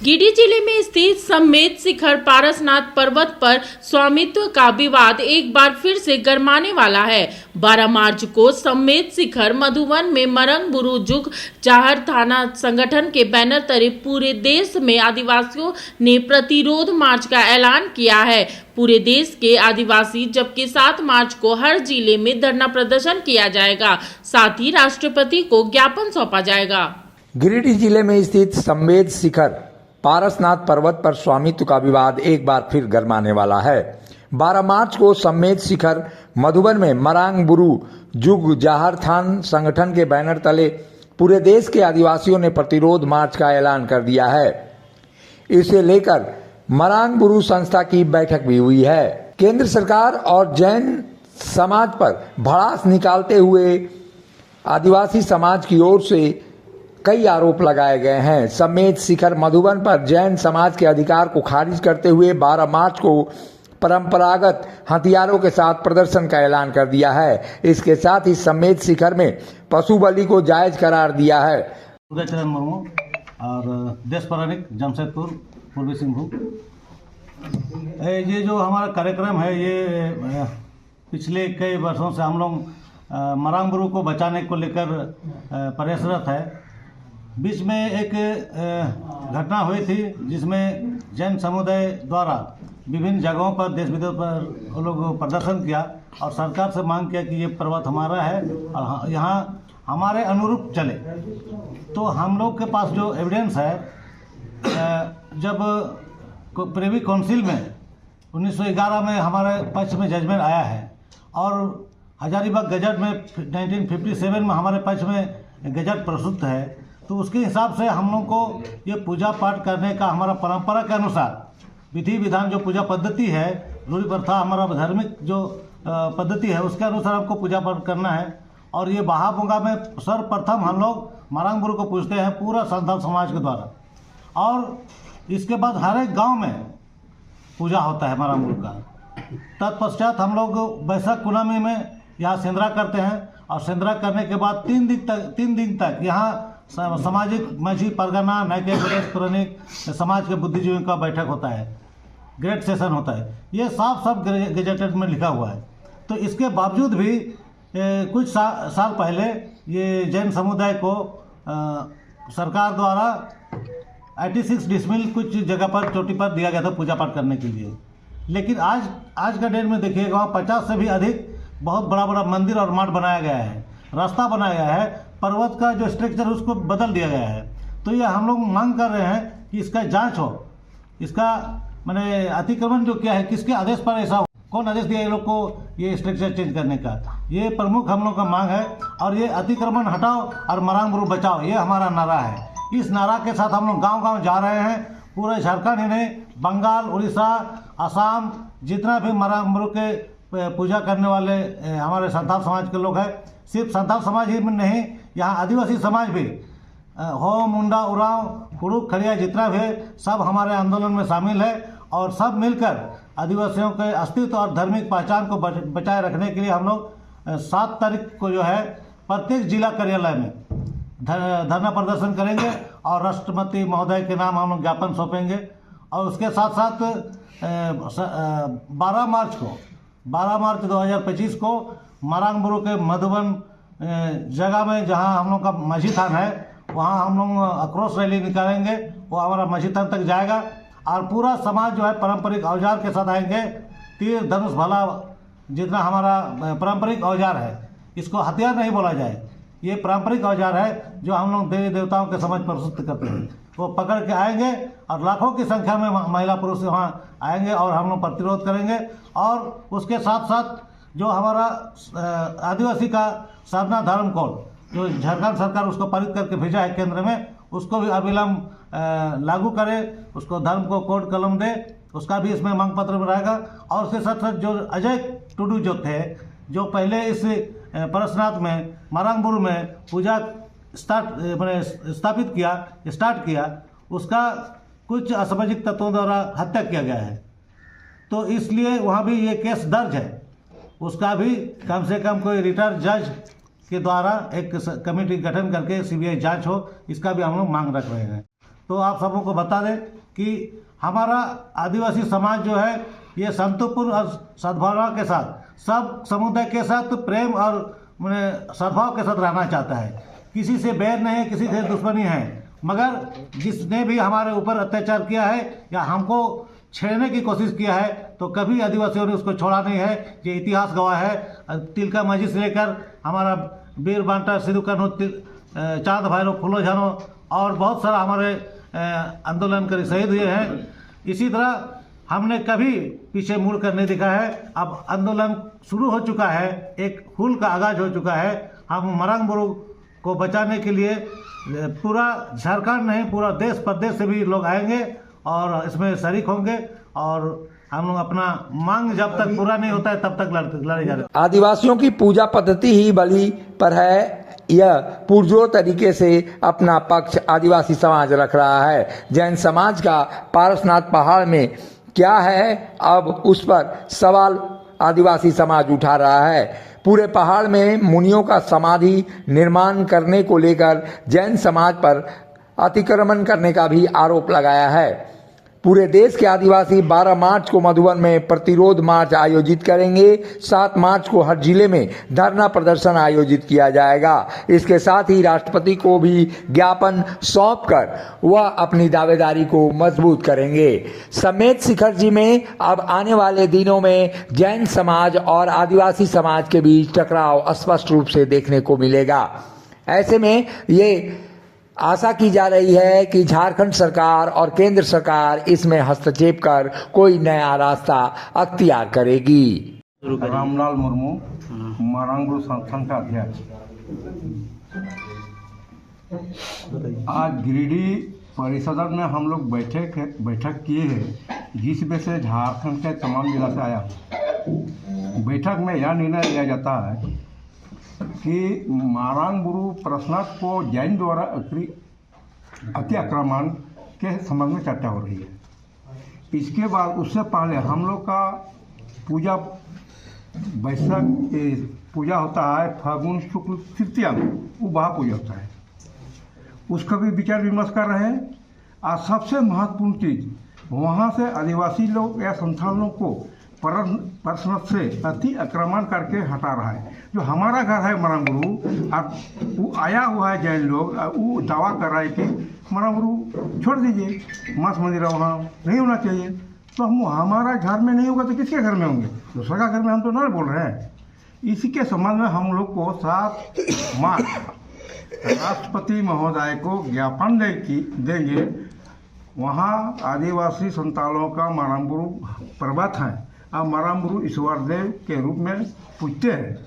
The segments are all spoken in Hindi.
गिरिडीह जिले में स्थित समेत शिखर पारसनाथ पर्वत पर स्वामित्व का विवाद एक बार फिर से गरमाने वाला है। 12 मार्च को समेत शिखर मधुबन में मरंग बुरु जुग जाहर थाना संगठन के बैनर तले पूरे देश में आदिवासियों ने प्रतिरोध मार्च का ऐलान किया है। पूरे देश के आदिवासी जबकि 7 मार्च को हर जिले में धरना प्रदर्शन किया जाएगा, साथ ही राष्ट्रपति को ज्ञापन सौंपा जाएगा। गिरिडीह जिले में स्थित समेत शिखर पारसनाथ पर्वत पर स्वामित्व का विवाद एक बार फिर गरमाने वाला है। 12 मार्च को समेत शिखर मधुबन में मरांग बुरु जुग जाहर थान संगठन के बैनर तले पूरे देश के आदिवासियों ने प्रतिरोध मार्च का ऐलान कर दिया है। इसे लेकर मरांग बुरु संस्था की बैठक भी हुई है। केंद्र सरकार और जैन समाज पर भड़ास निकालते हुए आदिवासी समाज की ओर से कई आरोप लगाए गए हैं। समेत शिखर मधुबन पर जैन समाज के अधिकार को खारिज करते हुए 12 मार्च को परंपरागत हथियारों के साथ प्रदर्शन का ऐलान कर दिया है। इसके साथ ही समेत शिखर में पशु बलि को जायज करार दिया है। उदयचरण मुर्मू और देश पौराणिक जमशेदपुर पूर्वी सिंहभूम। ये जो हमारा कार्यक्रम है ये पिछले कई वर्षों से हम लोग मरांग बुरु को बचाने को लेकर प्रयासरत है। बीच में एक घटना हुई थी जिसमें जैन समुदाय द्वारा विभिन्न जगहों पर देश विदेश पर वो लोग प्रदर्शन किया और सरकार से मांग किया कि ये पर्वत हमारा है और यहाँ हमारे अनुरूप चले। तो हम लोग के पास जो एविडेंस है, जब प्रिवी काउंसिल में 1911 में हमारे पक्ष में जजमेंट आया है और हजारीबाग गजट में 1957 में हमारे पक्ष में गजट प्रस्तुत है, तो उसके हिसाब से हम लोग को ये पूजा पाठ करने का हमारा परंपरा के अनुसार विधि विधान जो पूजा पद्धति है, रूढ़ी प्रथा हमारा धार्मिक जो पद्धति है उसके अनुसार हमको पूजा पाठ करना है। और ये बहाबुंगा में सर्वप्रथम हम लोग मरांग बुरु को पूजते हैं पूरा संथाल समाज के द्वारा और इसके बाद हर एक गाँव में पूजा होता है मरांग बुरु का। तत्पश्चात हम लोग बैसाख पूर्णिमा में यहाँ सेंद्रा करते हैं और सेंद्रा करने के बाद 3 दिन तक यहाँ सामाजिक माझी परगना नायके प्रदेश पुरानिक समाज के बुद्धिजीवियों का बैठक होता है, ग्रेट सेशन होता है। ये सब गजेटेड में लिखा हुआ है। तो इसके बावजूद भी कुछ साल पहले ये जैन समुदाय को सरकार द्वारा 86 डिसमिल कुछ जगह पर चोटी पर दिया गया था पूजा पाठ करने के लिए। लेकिन आज का डेट में देखिएगा वहाँ 50 से भी अधिक बहुत बड़ा मंदिर और मठ बनाया गया है, रास्ता बनाया गया है, पर्वत का जो स्ट्रक्चर उसको बदल दिया गया है। तो ये हम लोग मांग कर रहे हैं कि इसका जांच हो, इसका माने अतिक्रमण जो किया है किसके आदेश पर ऐसा हो, कौन आदेश दिया ये लोग को ये स्ट्रक्चर चेंज करने का, ये प्रमुख हम लोग का मांग है। और ये अतिक्रमण हटाओ और मरांग बुरु बचाओ, ये हमारा नारा है। इस नारा के साथ हम लोग गाँव जा रहे हैं। पूरे झारखंड ही नहीं, बंगाल, उड़ीसा, असम, जितना भी मरांग बुरु के पूजा करने वाले हमारे संथाल समाज के लोग हैं, सिर्फ संथाल समाज ही में नहीं, यहाँ आदिवासी समाज भी हो, मुंडा, उरांव, कुड़ुक, खड़िया जितना भी सब हमारे आंदोलन में शामिल है और सब मिलकर आदिवासियों के अस्तित्व और धार्मिक पहचान को बचाए रखने के लिए हम लोग 7 तारीख को जो है प्रत्येक जिला कार्यालय में धरना प्रदर्शन करेंगे और राष्ट्रपति महोदय के नाम हम लोग ज्ञापन सौंपेंगे। और उसके साथ साथ 12 मार्च 2025 को मरांग बुरु के मधुबन जगह में जहां हम लोग का माझी थान है वहां हम लोग आक्रोश रैली निकालेंगे। वो हमारा माझी थान तक जाएगा और पूरा समाज जो है पारंपरिक औजार के साथ आएंगे। तीर, धनुष, भाला जितना हमारा पारंपरिक औजार है, इसको हथियार नहीं बोला जाए, ये पारंपरिक औजार है जो हम लोग देवी देवताओं के समझ प्रस्तुत करते हैं। वो पकड़ के आएंगे और लाखों की संख्या में महिला पुरुष वहाँ आएंगे और हम लोग प्रतिरोध करेंगे। और उसके साथ साथ जो हमारा आदिवासी का साधना धर्म कोड जो झारखंड सरकार उसको पारित करके भेजा है केंद्र में, उसको भी अविलंब लागू करे, उसको धर्म को कोड कलम दे, उसका भी इसमें मांग पत्र में रहेगा। और उसके साथ साथ जो अजय टुडू जो थे, जो पहले इस पारसनाथ में मरांग बुरु में पूजा स्टार्ट किया, उसका कुछ असामाजिक तत्वों द्वारा हत्या किया गया है। तो इसलिए वहाँ भी ये केस दर्ज है, उसका भी कम से कम कोई रिटायर्ड जज के द्वारा एक कमेटी गठन करके सीबीआई जांच हो, इसका भी हम लोग मांग रख रहे हैं। तो आप सबों को बता दें कि हमारा आदिवासी समाज जो है ये शांतिपूर्ण और सद्भावना के साथ सब समुदाय के साथ प्रेम और सद्भाव के साथ रहना चाहता है। किसी से बैर नहीं है, किसी से दुश्मनी है, मगर जिसने भी हमारे ऊपर अत्याचार किया है या हमको छेड़ने की कोशिश किया है तो कभी आदिवासियों ने उसको छोड़ा नहीं है। ये इतिहास गवाह है। तिलका माझी से लेकर हमारा वीर बांटा सिद्धू कान्हू चांद भैरव फूलो झानो और बहुत सारा हमारे आंदोलनकारी शहीद हुए हैं। इसी तरह हमने कभी पीछे मुड़ कर नहीं देखा है। अब आंदोलन शुरू हो चुका है, एक फूल का आगाज हो चुका है। हम मरांग बुरू को बचाने के लिए पूरा झारखंड नहीं पूरा देश प्रदेश से भी लोग आएंगे और इसमें शरीक होंगे और हम लोग अपना मांग जब तक पूरा नहीं होता है तब तक लड़े जा रहे हैं। आदिवासियों की पूजा पद्धति ही बलि पर है। यह पुरजोर तरीके से अपना पक्ष आदिवासी समाज रख रहा है। जैन समाज का पारसनाथ पहाड़ में क्या है, अब उस पर सवाल आदिवासी समाज उठा रहा है। पूरे पहाड़ में मुनियों का समाधि निर्माण करने को लेकर जैन समाज पर अतिक्रमण करने का भी आरोप लगाया है। पूरे देश के आदिवासी 12 मार्च को मधुबन में प्रतिरोध मार्च आयोजित करेंगे। 7 मार्च को हर जिले में धरना प्रदर्शन आयोजित किया जाएगा। इसके साथ ही राष्ट्रपति को भी ज्ञापन सौंपकर वह अपनी दावेदारी को मजबूत करेंगे। सम्मेद शिखर जी में अब आने वाले दिनों में जैन समाज और आदिवासी समाज के बीच टकराव स्पष्ट रूप से देखने को मिलेगा। ऐसे में ये आशा की जा रही है कि झारखंड सरकार और केंद्र सरकार इसमें हस्तक्षेप कर कोई नया रास्ता अख्तियार करेगी। रामलाल मुर्मू, मरांग बुरू संगठन का अध्यक्ष। आज गिरिडीह परिषद में हम लोग बैठक किए हैं, जिस में से झारखंड के तमाम जिला से आया। बैठक में यह निर्णय लिया जाता है कि मरांग बुरू पारसनाथ को जैन द्वारा अति आक्रमण के संबंध में चर्चा हो रही है। इसके बाद उससे पहले हम लोग का पूजा वैशाख पूजा होता है, फागुन शुक्ल तृतीया में वो बहा पूजा होता है, उसका भी विचार विमर्श कर रहे हैं। और सबसे महत्वपूर्ण चीज़ वहाँ से आदिवासी लोग या संथाल लोग को पारसनाथ से अति आक्रमण करके हटा रहा है। जो हमारा घर है मरांग बुरू, अब वो आया हुआ है जैन लोग, वो दावा कर रहा है कि मरांग बुरू छोड़ दीजिए, मास मंदिर वहाँ नहीं होना चाहिए। तो हम हमारा घर में नहीं होगा तो किसके घर में होंगे? दूसरा का घर में हम तो नहीं बोल रहे हैं। इसी के संबंध में हम लोग को 7 मार्च राष्ट्रपति महोदय को ज्ञापन देंगे। वहाँ आदिवासी संतालों का मरांग बुरू पर्वत है और मरांग बुरू ईश्वर देव के रूप में पूजते हैं।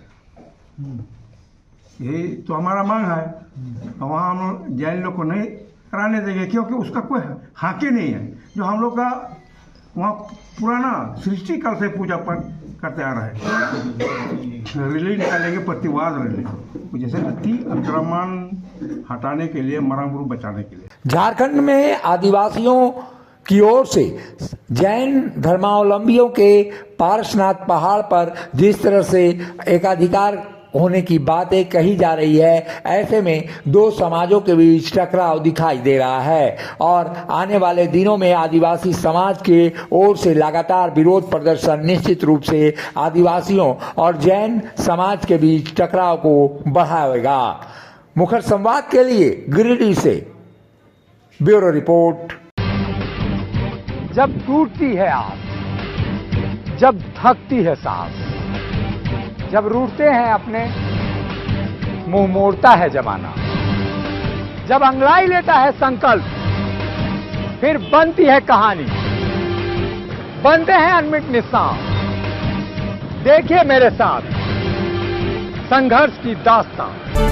यही तो हमारा मांग है। वहाँ हम लोग जैन लोग को नहीं कराने देंगे, क्योंकि उसका कोई हाके नहीं है। जो हम लोग का वहाँ पुराना सृष्टि काल से पूजा पाठ करते आ रहे हैं। रैली निकालेंगे, प्रतिवाद रैली, जैसे अति आक्रमण हटाने के लिए, मरांग बुरू बचाने के लिए। झारखंड में आदिवासियों की ओर से जैन धर्मावलंबियों के पारसनाथ पहाड़ पर जिस तरह से एकाधिकार होने की बातें कही जा रही है, ऐसे में दो समाजों के बीच टकराव दिखाई दे रहा है और आने वाले दिनों में आदिवासी समाज के ओर से लगातार विरोध प्रदर्शन निश्चित रूप से आदिवासियों और जैन समाज के बीच टकराव को बढ़ाएगा। मुखर संवाद के लिए गिरिडीह से ब्यूरो रिपोर्ट। जब टूटती है आस, जब थकती है सांस, जब रूठते हैं अपने, मुंह मोड़ता है जमाना, जब अंगड़ाई लेता है संकल्प, फिर बनती है कहानी, बनते हैं अनमिट निशान। देखिए मेरे साथ संघर्ष की दास्तान।